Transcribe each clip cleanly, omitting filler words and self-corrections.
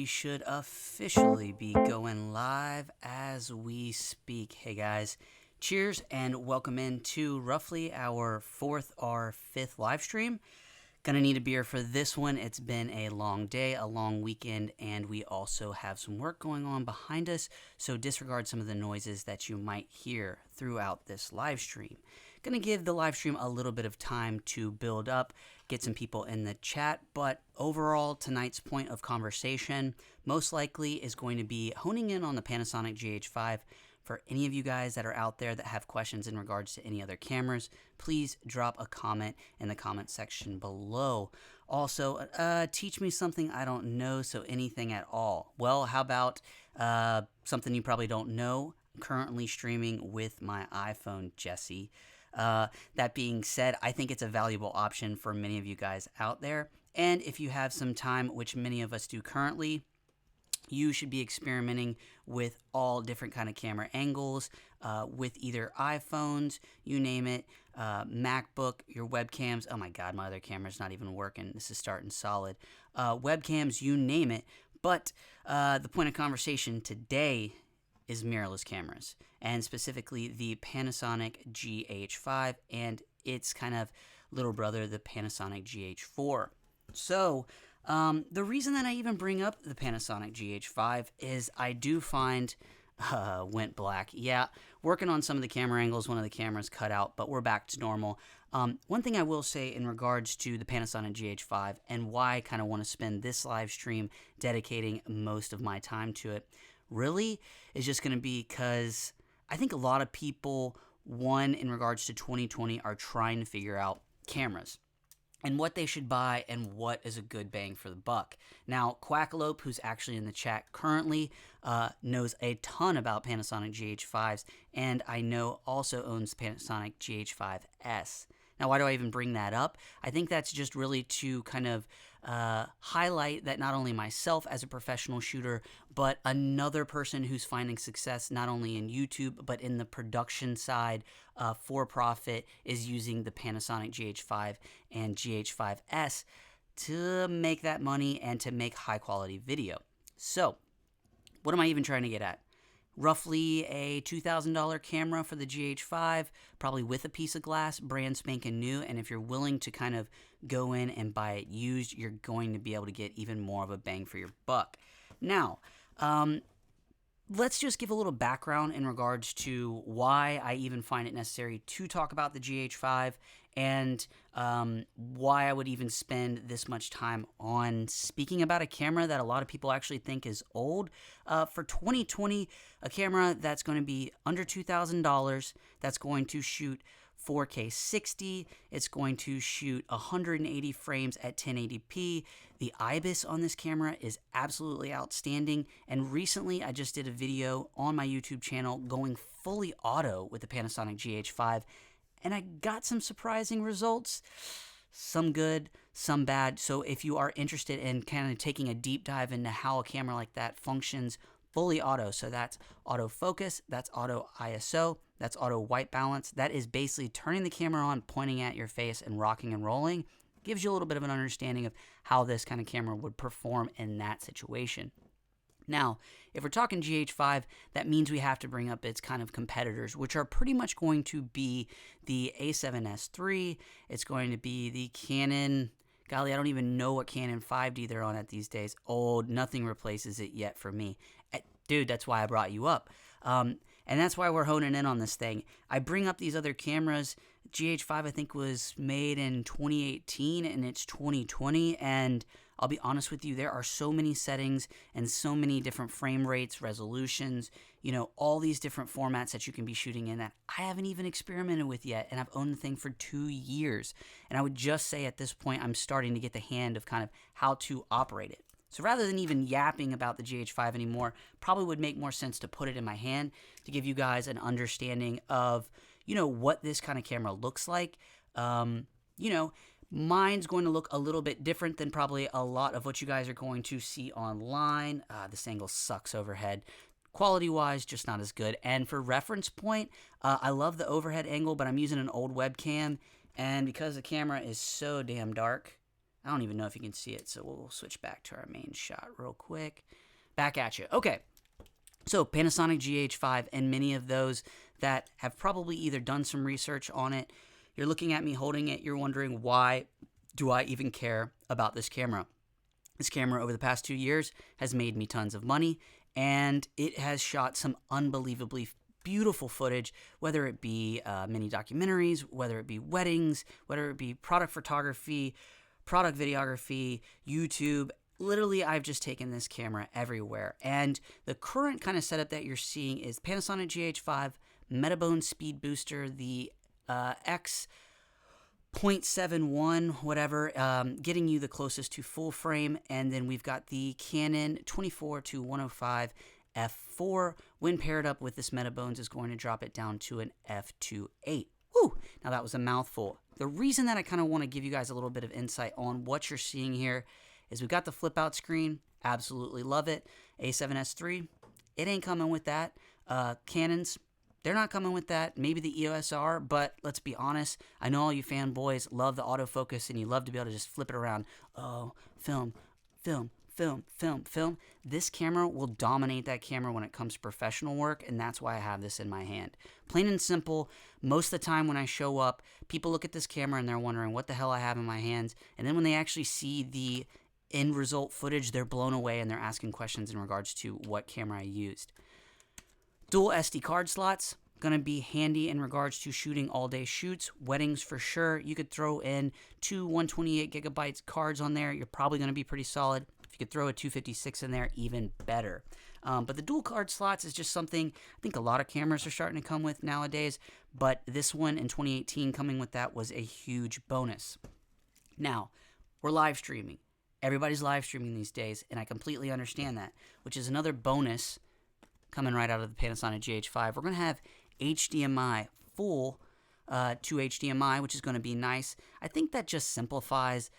we should officially be going live as we speak. Hey guys, cheers and welcome into roughly our fourth or fifth live stream. Gonna need a beer for this one. It's been a long day, a long weekend, and we also have some work going on behind us, so disregard some of the noises that you might hear throughout this live stream. Gonna give the live stream a little bit of time to build up, get some people in the chat, but overall tonight's point of conversation most likely is going to be honing in on the Panasonic Gh5. For any of you guys that are out there that have questions in regards to any other cameras, please drop a comment in the comment section below. Also, teach me something I don't know, so anything at all. Well, how about something you probably don't know? I'm currently streaming with my iPhone, Jesse. That being said, I think it's a valuable option for many of you guys out there. And if you have some time, which many of us do currently, you should be experimenting with all different kind of camera angles with either iPhones, you name it, MacBook, your webcams. Oh my God, my other camera's not even working. This is starting solid. Webcams, you name it. But the point of conversation today is mirrorless cameras, and specifically the Panasonic Gh5 and its kind of little brother, the Panasonic Gh4. So, the reason that I even bring up the Panasonic Gh5 is I do find, went black. Yeah, working on some of the camera angles, one of the cameras cut out, but we're back to normal. One thing I will say in regards to the Panasonic Gh5 and why I kind of want to spend this live stream dedicating most of my time to it, really is just going to be because I think a lot of people, one, in regards to 2020, are trying to figure out cameras and what they should buy and what is a good bang for the buck. Now, Quackalope, who's actually in the chat currently, knows a ton about Panasonic Gh5s, and I know also owns Panasonic Gh5s. Now, why do I even bring that up? I think that's just really to kind of highlight that not only myself as a professional shooter, but another person who's finding success not only in YouTube, but in the production side for profit is using the Panasonic Gh5 and Gh5s to make that money and to make high quality video. So, what am I even trying to get at? Roughly a $2,000 camera for the Gh5, probably with a piece of glass, brand spanking new, and if you're willing to kind of go in and buy it used, you're going to be able to get even more of a bang for your buck. Now, let's just give a little background in regards to why I even find it necessary to talk about the Gh5 and why I would even spend this much time on speaking about a camera that a lot of people actually think is old. For 2020, a camera that's going to be under $2,000, that's going to shoot 4K 60, it's going to shoot 180 frames at 1080p. The IBIS on this camera is absolutely outstanding, and recently I just did a video on my YouTube channel going fully auto with the Panasonic Gh5, and I got some surprising results, some good, some bad. So if you are interested in kind of taking a deep dive into how a camera like that functions fully auto, so that's autofocus, that's auto ISO, that's auto white balance, that is basically turning the camera on, pointing at your face, and rocking and rolling, gives you a little bit of an understanding of how this kind of camera would perform in that situation. Now, if we're talking Gh5, that means we have to bring up its kind of competitors, which are pretty much going to be the A7S III, it's going to be the Canon, golly, I don't even know what Canon 5D they're on at these days. Old, nothing replaces it yet for me. Dude, that's why I brought you up. And that's why we're honing in on this thing. I bring up these other cameras. Gh5, I think, was made in 2018, and it's 2020, and I'll be honest with you, there are so many settings and so many different frame rates, resolutions, you know, all these different formats that you can be shooting in that I haven't even experimented with yet, and I've owned the thing for 2 years. And I would just say at this point, I'm starting to get the hand of kind of how to operate it. So rather than even yapping about the Gh5 anymore, probably would make more sense to put it in my hand to give you guys an understanding of, you know, what this kind of camera looks like. You know, mine's going to look a little bit different than probably a lot of what you guys are going to see online. This angle sucks overhead. Quality-wise, just not as good. And for reference point, I love the overhead angle, but I'm using an old webcam, and because the camera is so damn dark, I don't even know if you can see it, so we'll switch back to our main shot real quick. Back at you. Okay, so Panasonic GH5, and many of those that have probably either done some research on it, you're looking at me holding it, you're wondering, why do I even care about this camera? This camera over the past 2 years has made me tons of money, and it has shot some unbelievably beautiful footage, whether it be mini documentaries, whether it be weddings, whether it be product photography, product videography, YouTube. Literally, I've just taken this camera everywhere. And the current kind of setup that you're seeing is Panasonic GH5, Metabone Speed Booster, the X 0.71, whatever, getting you the closest to full frame. And then we've got the Canon 24-105 f4. When paired up with this Metabones, is going to drop it down to an f2.8. Woo! Now that was a mouthful. The reason that I kind of want to give you guys a little bit of insight on what you're seeing here is we've got the flip out screen. Absolutely love it. A7S III, it ain't coming with that. Canons, they're not coming with that. Maybe the EOS are, but let's be honest. I know all you fanboys love the autofocus and you love to be able to just flip it around. Oh, film, film, film, film, film. This camera will dominate that camera when it comes to professional work, and that's why I have this in my hand. Plain and simple, most of the time when I show up, people look at this camera and they're wondering what the hell I have in my hands, and then when they actually see the end result footage, they're blown away and they're asking questions in regards to what camera I used. Dual SD card slots, gonna be handy in regards to shooting all day shoots, weddings for sure. You could throw in two 128 gigabytes cards on there. You're probably gonna be pretty solid. If you could throw a 256 in there, even better. But the dual card slots is just something I think a lot of cameras are starting to come with nowadays, but this one in 2018 coming with that was a huge bonus. Now, we're live streaming. Everybody's live streaming these days, and I completely understand that, which is another bonus coming right out of the Panasonic GH5. We're going to have HDMI, full to HDMI, which is going to be nice. I think that just simplifies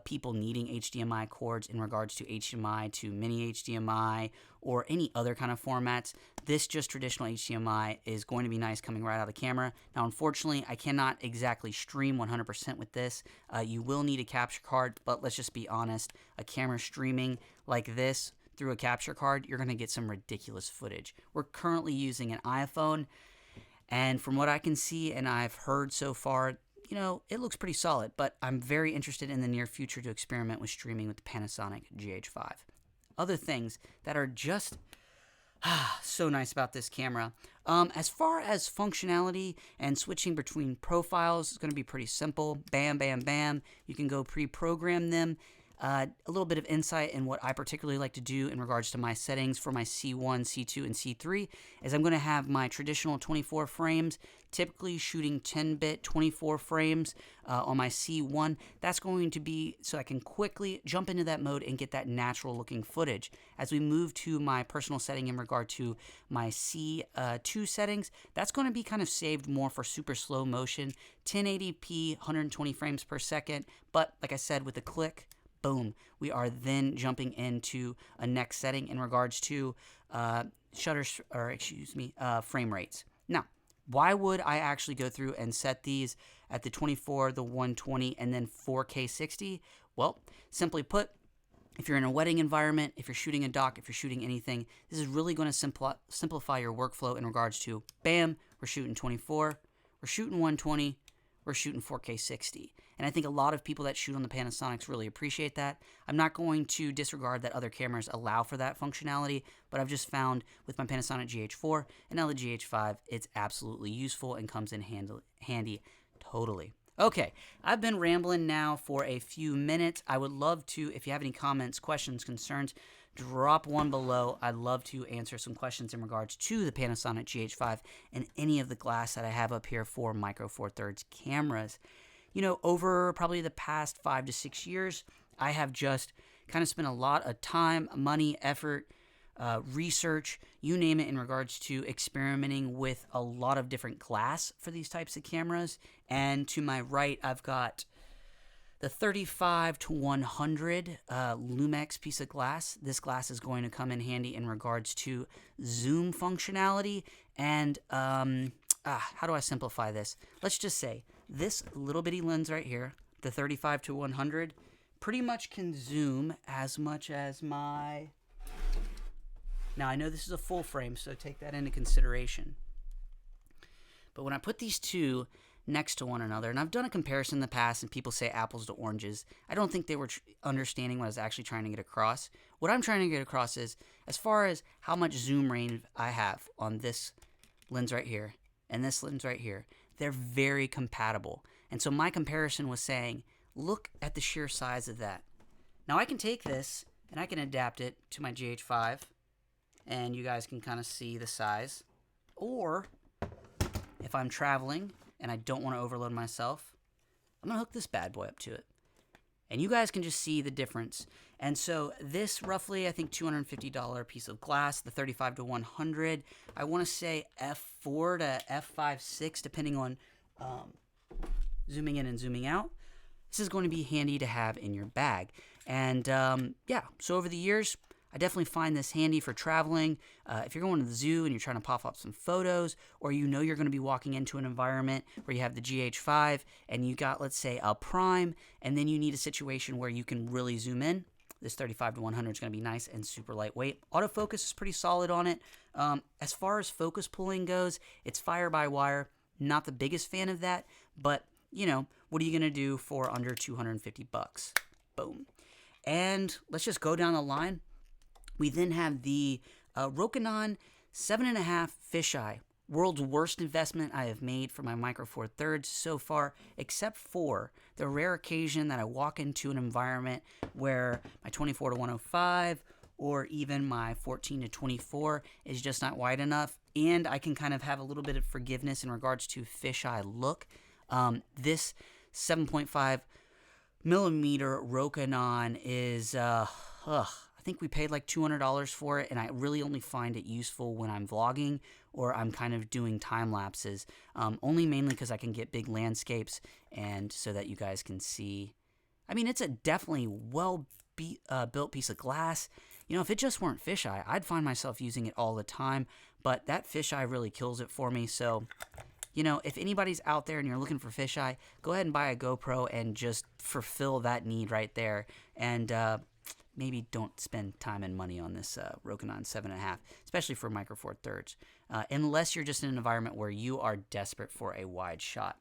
people needing HDMI cords in regards to HDMI to mini HDMI or any other kind of formats. This just traditional HDMI is going to be nice coming right out of the camera. Now, unfortunately, I cannot exactly stream 100% with this. You will need a capture card, but let's just be honest. A camera streaming like this through a capture card, you're going to get some ridiculous footage. We're currently using an iPhone, and from what I can see and I've heard so far, you know, it looks pretty solid, but I'm very interested in the near future to experiment with streaming with the Panasonic GH5. Other things that are just so nice about this camera. As far as functionality and switching between profiles, it's going to be pretty simple. Bam, bam, bam. You can go pre-program them. A little bit of insight in what I particularly like to do in regards to my settings for my C1, C2, and C3 is I'm going to have my traditional 24 frames, typically shooting 10-bit 24 frames on my C1. That's going to be so I can quickly jump into that mode and get that natural looking footage. As we move to my personal setting in regard to my C2 settings, that's going to be kind of saved more for super slow motion, 1080p, 120 frames per second. But like I said, with a click, boom, we are then jumping into a next setting in regards to frame rates. Now, why would I actually go through and set these at the 24, the 120, and then 4K 60? Well, simply put, if you're in a wedding environment, if you're shooting a doc, if you're shooting anything, this is really going to simplify your workflow in regards to, bam, we're shooting 24, we're shooting 120, we're shooting 4K 60. And I think a lot of people that shoot on the Panasonics really appreciate that. I'm not going to disregard that other cameras allow for that functionality, but I've just found with my Panasonic GH4 and now the GH5, it's absolutely useful and comes in handy totally. Okay, I've been rambling now for a few minutes. I would love to, if you have any comments, questions, concerns, drop one below. I'd love to answer some questions in regards to the Panasonic GH5 and any of the glass that I have up here for Micro Four Thirds cameras. You know, over probably the past 5 to 6 years, I have just kind of spent a lot of time, money, effort, research, you name it, in regards to experimenting with a lot of different glass for these types of cameras. And to my right, I've got the 35-100 Lumix piece of glass. This glass is going to come in handy in regards to zoom functionality. And how do I simplify this? Let's just say this little bitty lens right here, the 35-100, pretty much can zoom as much as my... Now, I know this is a full frame, so take that into consideration. But when I put these two next to one another, and I've done a comparison in the past, and people say apples to oranges, I don't think they were understanding what I was actually trying to get across. What I'm trying to get across is, as far as how much zoom range I have on this lens right here and this lens right here, they're very compatible. And so my comparison was saying, look at the sheer size of that. Now I can take this and I can adapt it to my GH5, and you guys can kind of see the size. Or if I'm traveling and I don't want to overload myself, I'm going to hook this bad boy up to it. And you guys can just see the difference. And so this roughly, I think, $250 piece of glass, the 35 to 100, I want to say f4 to f5.6, depending on zooming in and zooming out. This is going to be handy to have in your bag. And yeah, so over the years, I definitely find this handy for traveling. If you're going to the zoo and you're trying to pop up some photos, or you know you're going to be walking into an environment where you have the GH5 and you got, let's say, a prime, and then you need a situation where you can really zoom in, this 35 to 100 is going to be nice and super lightweight. Autofocus is pretty solid on it. As far as focus pulling goes, it's fire-by-wire. Not the biggest fan of that, but, you know, what are you going to do for under 250 bucks? Boom. And let's just go down the line. We then have the Rokinon 7.5 fisheye. World's worst investment I have made for my Micro Four Thirds so far, except for the rare occasion that I walk into an environment where my 24 to 105 or even my 14 to 24 is just not wide enough, and I can kind of have a little bit of forgiveness in regards to fisheye look. This 7.5 millimeter Rokinon is, I think we paid like $200 for it, and I really only find it useful when I'm vlogging or I'm kind of doing time lapses, only mainly because I can get big landscapes and so that you guys can see. I mean, it's a definitely built piece of glass. You know, if it just weren't fisheye, I'd find myself using it all the time, but that fisheye really kills it for me. So, you know, if anybody's out there and you're looking for fisheye, go ahead and buy a GoPro and just fulfill that need right there. And maybe don't spend time and money on this Rokinon 7.5, especially for Micro Four Thirds, unless you're just in an environment where you are desperate for a wide shot.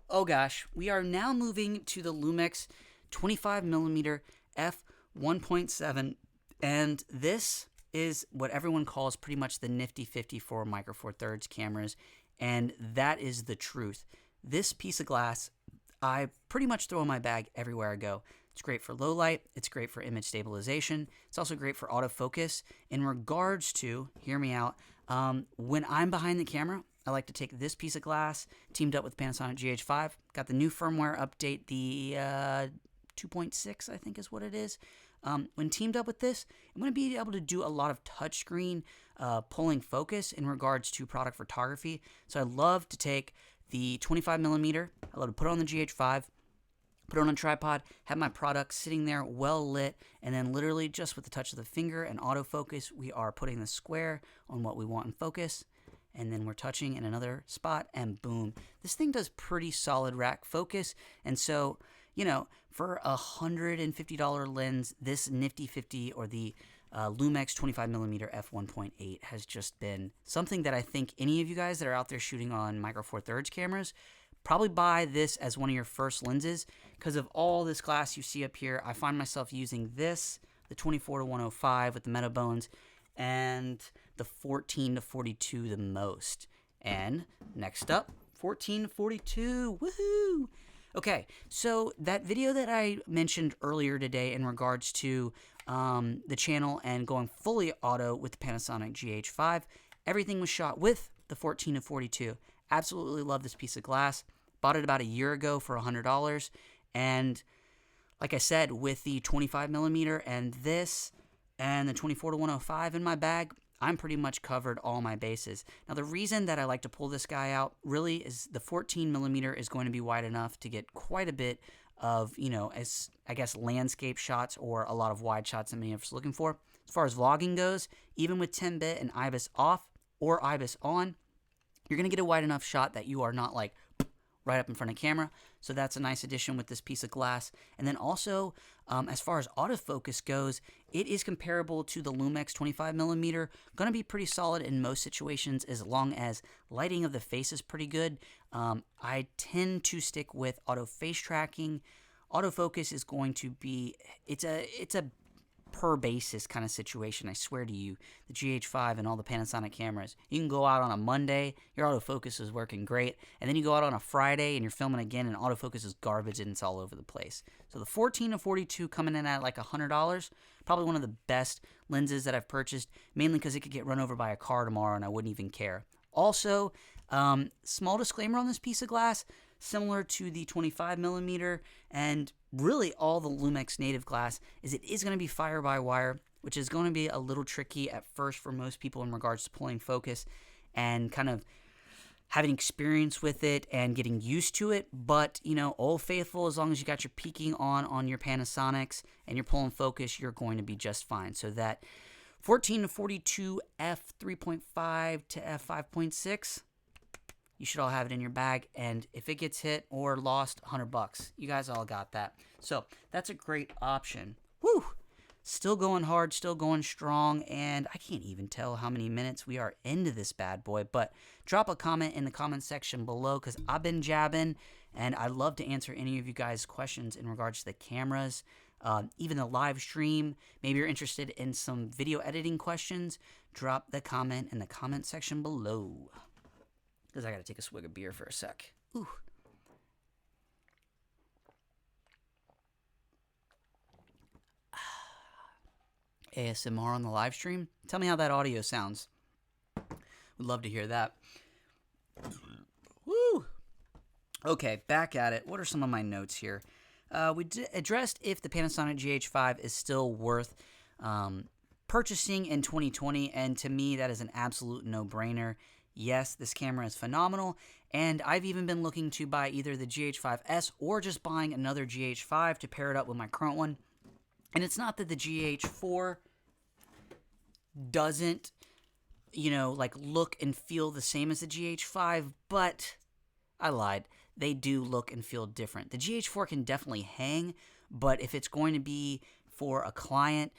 Oh gosh, we are now moving to the Lumix 25mm f1.7, and this is what everyone calls pretty much the nifty 50 for Micro Four Thirds cameras, and that is the truth. This piece of glass, I pretty much throw in my bag everywhere I go. It's great for low light. It's great for image stabilization. It's also great for autofocus. In regards to, hear me out, when I'm behind the camera, I like to take this piece of glass, teamed up with Panasonic Gh5. Got the new firmware update, the 2.6, I think is what it is. When teamed up with this, I'm going to be able to do a lot of touchscreen pulling focus in regards to product photography. So I love to take the 25mm, I love to put it on the Gh5, put it on a tripod, have my product sitting there well lit, and then literally just with the touch of the finger and autofocus, we are putting the square on what we want in focus, and then we're touching in another spot, and boom. This thing does pretty solid rack focus, and so, you know, for a $150 lens, this nifty 50 or the Lumix 25mm f1.8 has just been something that I think any of you guys that are out there shooting on Micro Four Thirds cameras probably buy this as one of your first lenses because of all this glass you see up here. I find myself using this, the 24 to 105 with the metal bones, and the 14 to 42 the most. And next up, 14 to 42, woohoo! Okay, so that video that I mentioned earlier today in regards to the channel and going fully auto with the Panasonic Gh5, everything was shot with the 14 to 42. Absolutely love this piece of glass. Bought it about a year ago for $100. And like I said, with the 25mm and this and the 24 to 105 in my bag, I'm pretty much covered all my bases. Now, the reason that I like to pull this guy out really is the 14mm is going to be wide enough to get quite a bit of, you know, as I guess landscape shots or a lot of wide shots that many of us are looking for. As far as vlogging goes, even with 10-bit and IBIS off or IBIS on, you're going to get a wide enough shot that you are not like right up in front of camera. So that's a nice addition with this piece of glass. And then also, as far as autofocus goes, it is comparable to the Lumix 25mm. Going to be pretty solid in most situations as long as lighting of the face is pretty good. I tend to stick with auto face tracking. Autofocus is going to be, it's a per basis kind of situation. I swear to you, the GH5 and all the Panasonic cameras, you can go out on a Monday, your autofocus is working great, and then you go out on a Friday and you're filming again and autofocus is garbage and it's all over the place. So the 14 to 42 coming in at like $100, probably one of the best lenses that I've purchased, mainly because it could get run over by a car tomorrow and I wouldn't even care. Also, small disclaimer on this piece of glass, similar to the 25mm and really all the Lumix native glass, is it is going to be fire-by-wire, which is going to be a little tricky at first for most people in regards to pulling focus and kind of having experience with it and getting used to it. But, you know, Old Faithful, as long as you got your peaking on your Panasonics and you're pulling focus, you're going to be just fine. So that 14 to 42 f3.5 to f5.6, you should all have it in your bag, and if it gets hit or lost, $100. You guys all got that. So that's a great option. Woo! Still going hard, still going strong, and I can't even tell how many minutes we are into this bad boy, but drop a comment in the comment section below because I've been jabbing, and I'd love to answer any of you guys' questions in regards to the cameras, even the live stream. Maybe you're interested in some video editing questions. Drop the comment in the comment section below. Because I got to take a swig of beer for a sec. Ooh. ASMR on the live stream. Tell me how that audio sounds. Would love to hear that. Woo! Okay, back at it. What are some of my notes here? We addressed if the Panasonic GH5 is still worth purchasing in 2020, and to me, that is an absolute no-brainer. Yes, this camera is phenomenal, and I've even been looking to buy either the GH5S or just buying another GH5 to pair it up with my current one. And it's not that the GH4 doesn't, you know, like look and feel the same as the GH5, but I lied. They do look and feel different. The GH4 can definitely hang, but if it's going to be for a client,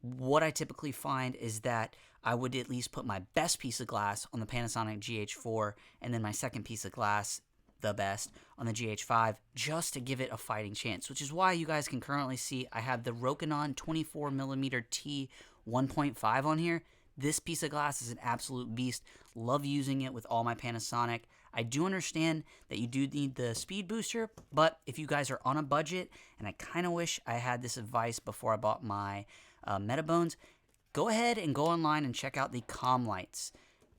what I typically find is that I would at least put my best piece of glass on the Panasonic Gh4 and then my second piece of glass, the best, on the Gh5 just to give it a fighting chance, which is why you guys can currently see I have the Rokinon 24mm T 1.5 on here. This piece of glass is an absolute beast. Love using it with all my Panasonic. I do understand that you do need the speed booster, but if you guys are on a budget, and I kind of wish I had this advice before I bought my Metabones, go ahead and go online and check out the comm lights.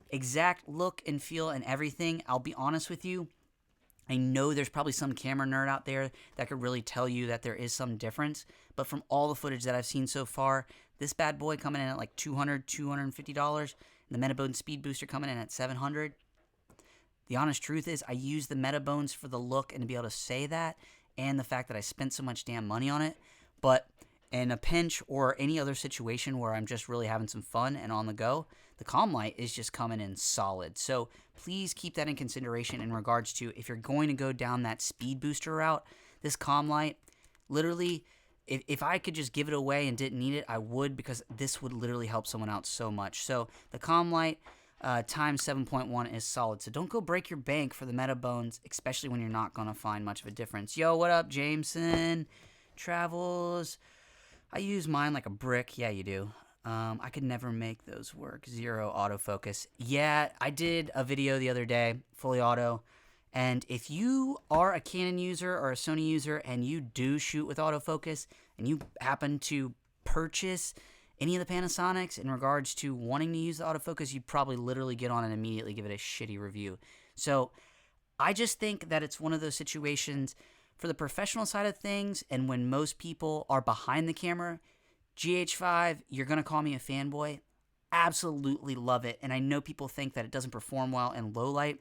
Exact look and feel and everything, I'll be honest with you, I know there's probably some camera nerd out there that could really tell you that there is some difference, but from all the footage that I've seen so far, this bad boy coming in at like $200, $250, and the Metabone Speed Booster coming in at $700. The honest truth is I use the Metabones for the look and to be able to say that, and the fact that I spent so much damn money on it, but in a pinch or any other situation where I'm just really having some fun and on the go, the comm light is just coming in solid. So please keep that in consideration in regards to if you're going to go down that speed booster route. This comm light, literally, if I could just give it away and didn't need it, I would, because this would literally help someone out so much. So the comm light times 7.1 is solid. So don't go break your bank for the Metabones, especially when you're not going to find much of a difference. Yo, what up, Jameson? Travels. I use mine like a brick. Yeah, you do. I could never make those work. Zero autofocus. Yeah, I did a video the other day, fully auto. And if you are a Canon user or a Sony user and you do shoot with autofocus and you happen to purchase any of the Panasonics in regards to wanting to use the autofocus, you'd probably literally get on and immediately give it a shitty review. So I just think that it's one of those situations for the professional side of things, and when most people are behind the camera, GH5, you're going to call me a fanboy. Absolutely love it. And I know people think that it doesn't perform well in low light.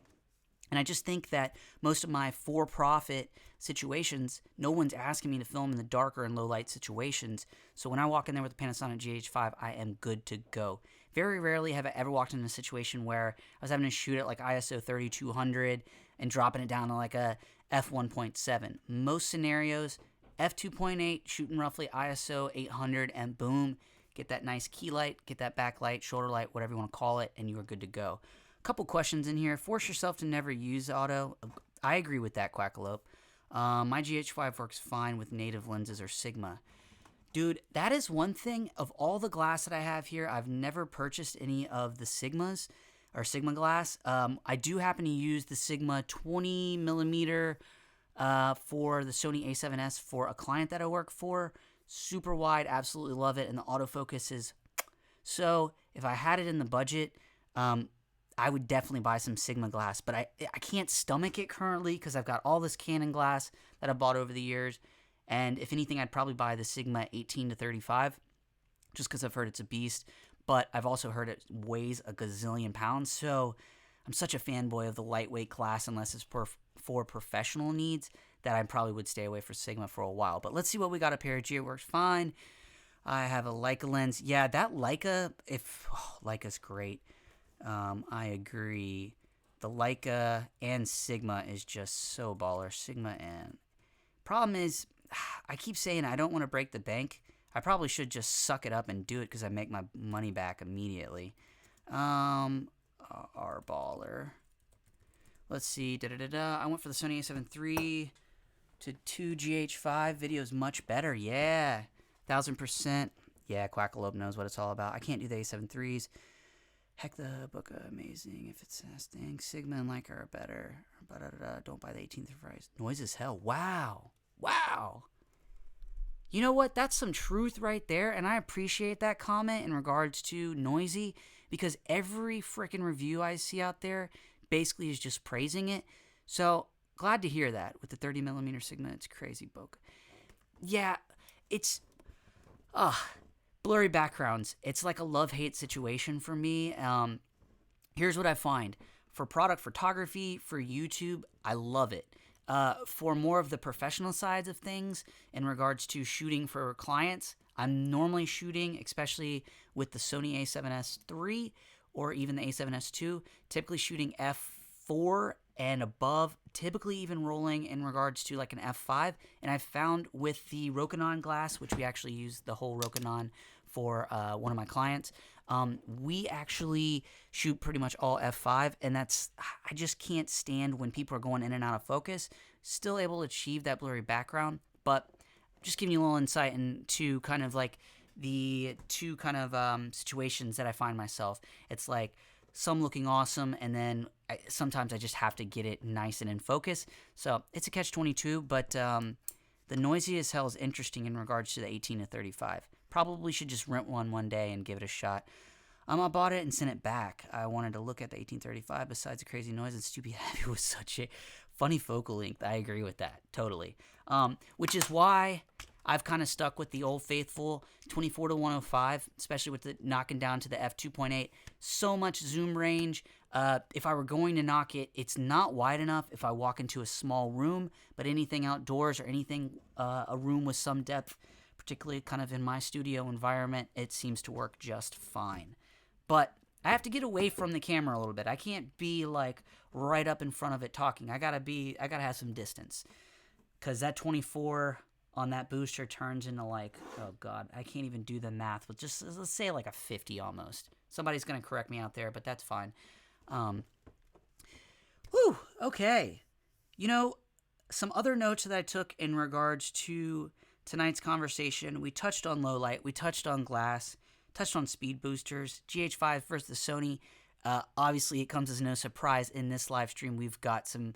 And I just think that most of my for-profit situations, no one's asking me to film in the darker and low-light situations. So when I walk in there with the Panasonic Gh5, I am good to go. Very rarely have I ever walked in a situation where I was having to shoot at like ISO 3200 and dropping it down to like a f1.7. Most scenarios, f2.8, shooting roughly ISO 800, and boom, get that nice key light, get that backlight, shoulder light, whatever you want to call it, and you are good to go. Couple questions in here. Force yourself to never use auto. I agree with that, Quackalope. My GH5 works fine with native lenses or Sigma. Dude, that is one thing. Of all the glass that I have here, I've never purchased any of the Sigmas or Sigma glass. I do happen to use the Sigma 20 millimeter for the Sony A7S for a client that I work for. Super wide, absolutely love it, and the autofocus is so. If I had it in the budget, I would definitely buy some Sigma glass, but I can't stomach it currently because I've got all this Canon glass that I've bought over the years, and if anything, I'd probably buy the Sigma 18 to 35 just because I've heard it's a beast, but I've also heard it weighs a gazillion pounds, so I'm such a fanboy of the lightweight glass unless it's for professional needs that I probably would stay away from Sigma for a while. But let's see what we got up here. It works fine. I have a Leica lens. Yeah, that Leica, Leica's great. I agree. The Leica and Sigma is just so baller. Sigma and... Problem is, I keep saying I don't want to break the bank. I probably should just suck it up and do it because I make my money back immediately. Our baller. Let's see. I went for the Sony A7 III to 2 GH5. Video's much better. Yeah. 1000%. Yeah, Quackalope knows what it's all about. I can't do the A7 IIIs. Heck, the book amazing. If it's testing, Sigma and Leica are better. Don't buy the 18th price. Noise as hell. Wow. You know what? That's some truth right there, and I appreciate that comment in regards to noisy because every freaking review I see out there basically is just praising it. So glad to hear that with the 30 millimeter Sigma. It's crazy bokeh. Yeah, it's blurry backgrounds. It's like a love-hate situation for me. Here's what I find. For product photography, for YouTube, I love it. For more of the professional sides of things in regards to shooting for clients, I'm normally shooting, especially with the Sony A7S III or even the A7S II, typically shooting f4 and above, typically even rolling in regards to like an f5. And I've found with the Rokinon glass, which we actually use the whole Rokinon for one of my clients, we actually shoot pretty much all f5, and I just can't stand when people are going in and out of focus. Still able to achieve that blurry background, but just giving you a little insight into kind of like the two kind of situations that I find myself. It's like some looking awesome, and then sometimes I just have to get it nice and in focus. So it's a catch-22, but the noisy as hell is interesting in regards to the 18 to 35. Probably should just rent one day and give it a shot. I bought it and sent it back. I wanted to look at the 1835. Besides the crazy noise and stupid heavy was such a funny focal length. I agree with that, totally. Which is why I've kind of stuck with the old faithful 24 to 105, especially with the knocking down to the f2.8. So much zoom range. If I were going to knock it, it's not wide enough if I walk into a small room, but anything outdoors or anything, a room with some depth, particularly kind of in my studio environment, it seems to work just fine. But I have to get away from the camera a little bit. I can't be like right up in front of it talking. I gotta have some distance, because that 24 on that booster turns into like, oh god, I can't even do the math, but just let's say like a 50 almost. Somebody's gonna correct me out there, but that's fine. Okay. You know, some other notes that I took in regards to tonight's conversation, we touched on low light, we touched on glass, touched on speed boosters, GH5 versus the Sony. Obviously, it comes as no surprise in this live stream. We've got some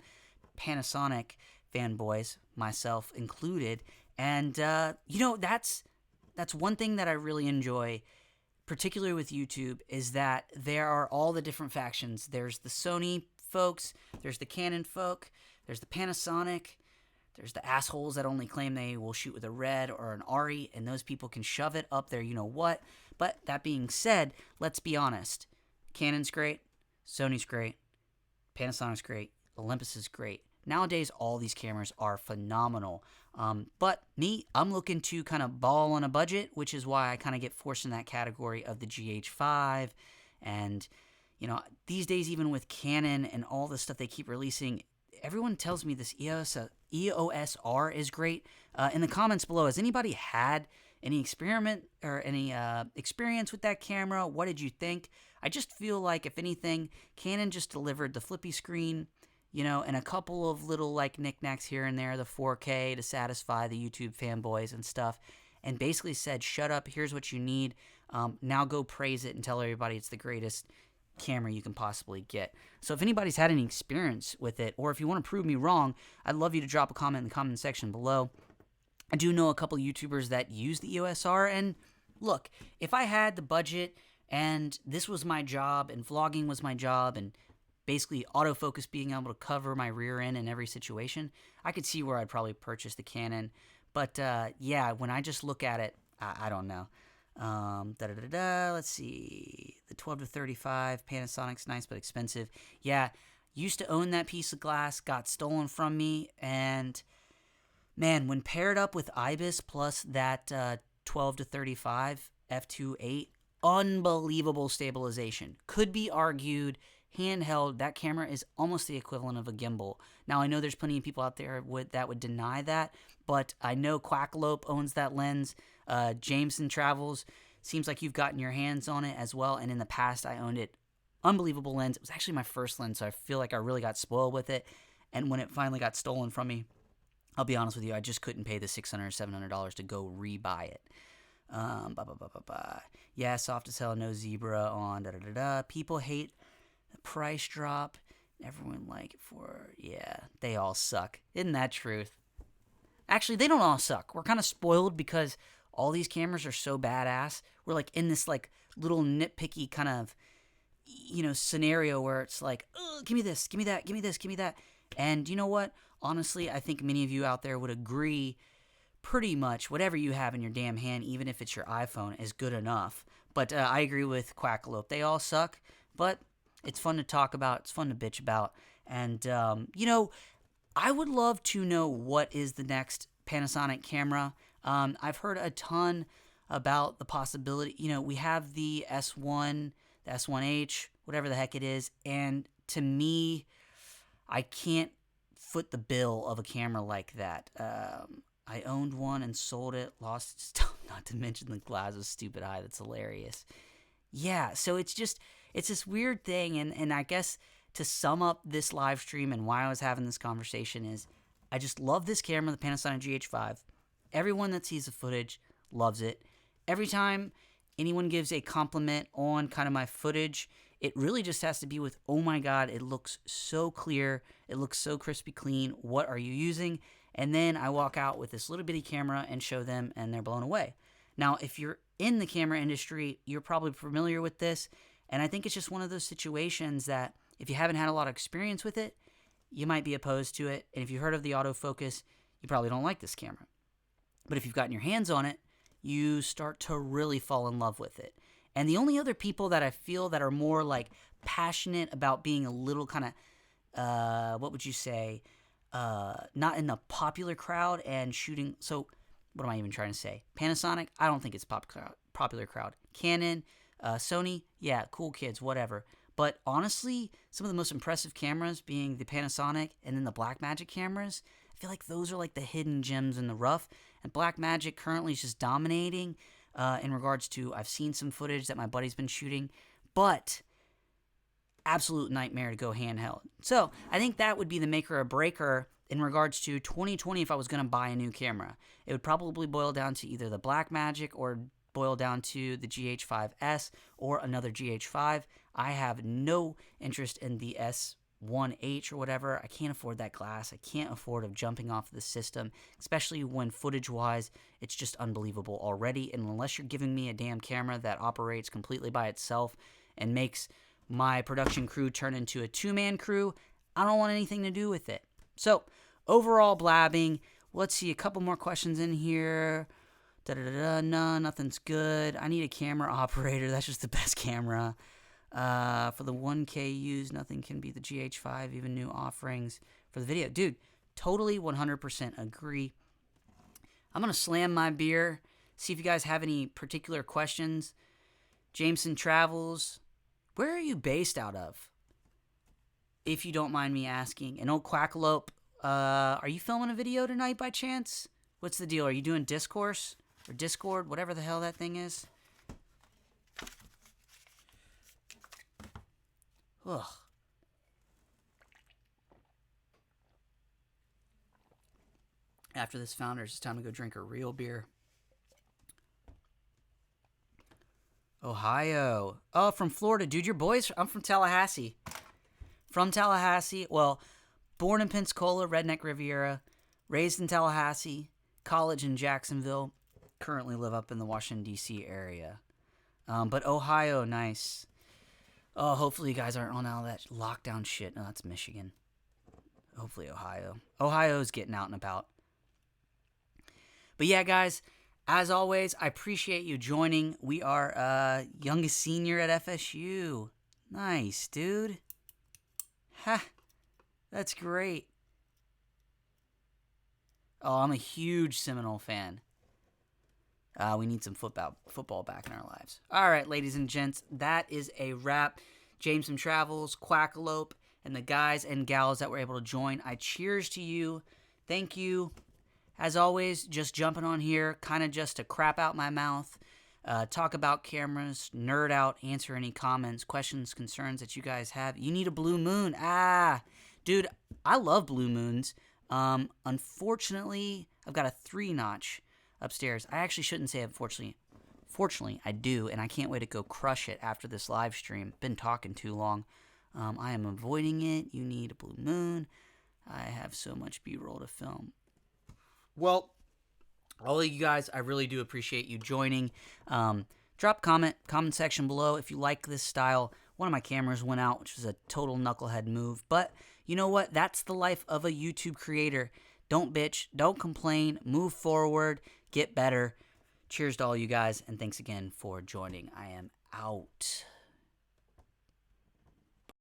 Panasonic fanboys, myself included, and you know, that's one thing that I really enjoy, particularly with YouTube, is that there are all the different factions. There's the Sony folks, there's the Canon folk, there's the Panasonic. There's the assholes that only claim they will shoot with a red or an ARRI, and those people can shove it up there, you know what. But that being said, let's be honest. Canon's great, Sony's great, Panasonic's great, Olympus is great. Nowadays, all these cameras are phenomenal. But me, I'm looking to kind of ball on a budget, which is why I kind of get forced in that category of the GH5. And, these days, even with Canon and all the stuff they keep releasing, everyone tells me this EOS R is great. In the comments below, has anybody had any experiment or any experience with that camera? What did you think? I just feel like, if anything, Canon just delivered the flippy screen, and a couple of little knickknacks here and there, the 4K to satisfy the YouTube fanboys and stuff, and basically said, shut up, here's what you need. Now go praise it and tell everybody it's the greatest camera you can possibly get. So if anybody's had any experience with it, or if you want to prove me wrong, I'd love you to drop a comment in the comment section below. I do know a couple YouTubers that use the EOS R, and look, if I had the budget and this was my job and vlogging was my job and basically autofocus being able to cover my rear end in every situation, I could see where I'd probably purchase the Canon. But yeah, when I just look at it, I don't know. Let's see. The 12 to 35 Panasonic's nice but expensive. Yeah, used to own that piece of glass, got stolen from me, and man, when paired up with IBIS plus that 12 to 35 f2.8, unbelievable stabilization. Could be argued handheld, that camera is almost the equivalent of a gimbal. Now, I know there's plenty of people out there that would deny that, but I know Quackalope owns that lens. Jameson Travels, seems like you've gotten your hands on it as well, and in the past, I owned it. Unbelievable lens. It was actually my first lens, so I feel like I really got spoiled with it, and when it finally got stolen from me, I'll be honest with you, I just couldn't pay the $600 or $700 to go rebuy it. Yeah, soft as hell, no zebra on, People hate the price drop. Everyone like it for, yeah, they all suck. Isn't that truth? Actually, they don't all suck. We're kind of spoiled because all these cameras are so badass. We're like in this little nitpicky kind of, scenario where it's like, oh, give me this, give me that, give me this, give me that. And you know what? Honestly, I think many of you out there would agree pretty much whatever you have in your damn hand, even if it's your iPhone, is good enough. But I agree with Quackalope. They all suck, but it's fun to talk about. It's fun to bitch about. And, I would love to know what is the next Panasonic camera. I've heard a ton about the possibility. We have the S1, the S1H, whatever the heck it is. And to me, I can't foot the bill of a camera like that. I owned one and sold it, lost stuff, not to mention the glass of stupid eye. That's hilarious. Yeah, so it's this weird thing, and I guess to sum up this live stream and why I was having this conversation is I just love this camera, the Panasonic GH5. Everyone that sees the footage loves it. Every time anyone gives a compliment on kind of my footage, it really just has to be with, oh my God, it looks so clear. It looks so crispy clean. What are you using? And then I walk out with this little bitty camera and show them, and they're blown away. Now, if you're in the camera industry, you're probably familiar with this. And I think it's just one of those situations that if you haven't had a lot of experience with it, you might be opposed to it. And if you heard of the autofocus, you probably don't like this camera. But if you've gotten your hands on it, you start to really fall in love with it. And the only other people that I feel that are more passionate about being a little kind of, what would you say, not in the popular crowd and shooting. So what am I even trying to say? Panasonic, I don't think it's popular crowd. Canon, Sony, yeah, cool kids, whatever. But honestly, some of the most impressive cameras being the Panasonic and then the Blackmagic cameras, I feel like those are the hidden gems in the rough. And Blackmagic currently is just dominating in regards to, I've seen some footage that my buddy's been shooting, but absolute nightmare to go handheld. So I think that would be the maker or breaker in regards to 2020 if I was going to buy a new camera. It would probably boil down to either the Blackmagic or boil down to the GH5S or another GH5. I have no interest in the S1H or whatever. I can't afford that glass. I can't afford jumping off the system, especially when footage-wise, it's just unbelievable already. And unless you're giving me a damn camera that operates completely by itself and makes my production crew turn into a two-man crew, I don't want anything to do with it. So, overall blabbing. Let's see, a couple more questions in here. No, nothing's good. I need a camera operator. That's just the best camera. For the 1K used, nothing can beat the GH5, even new offerings for the video. Dude, totally 100% agree. I'm going to slam my beer, see if you guys have any particular questions. Jameson Travels, where are you based out of? If you don't mind me asking. And old Quackalope, are you filming a video tonight by chance? What's the deal? Are you doing Discourse or Discord, whatever the hell that thing is? Ugh. After this Founders, it's time to go drink a real beer. Ohio. Oh, from Florida. Dude, your boys, I'm from Tallahassee. From Tallahassee. Well, born in Pensacola, Redneck Riviera. Raised in Tallahassee. College in Jacksonville. Currently live up in the Washington, D.C. area. But Ohio, nice. Oh, hopefully you guys aren't on all that lockdown shit. No, that's Michigan. Hopefully Ohio. Ohio's getting out and about. But yeah, guys, as always, I appreciate you joining. We are youngest senior at FSU. Nice, dude. Ha, that's great. Oh, I'm a huge Seminole fan. We need some football back in our lives. All right, ladies and gents, that is a wrap. Jameson Travels, Quackalope, and the guys and gals that were able to join, I cheers to you. Thank you. As always, just jumping on here, kind of just to crap out my mouth, talk about cameras, nerd out, answer any comments, questions, concerns that you guys have. You need a blue moon. Dude, I love blue moons. Unfortunately, I've got a 3-notch upstairs. I actually shouldn't say unfortunately. Fortunately, I do, and I can't wait to go crush it after this live stream. Been talking too long. I am avoiding it. You need a blue moon. I have so much B-roll to film. Well, all of you guys, I really do appreciate you joining. Drop comment section below if you like this style. One of my cameras went out, which was a total knucklehead move. But you know what? That's the life of a YouTube creator. Don't bitch. Don't complain. Move forward. Get better. Cheers to all you guys, and thanks again for joining. I am out.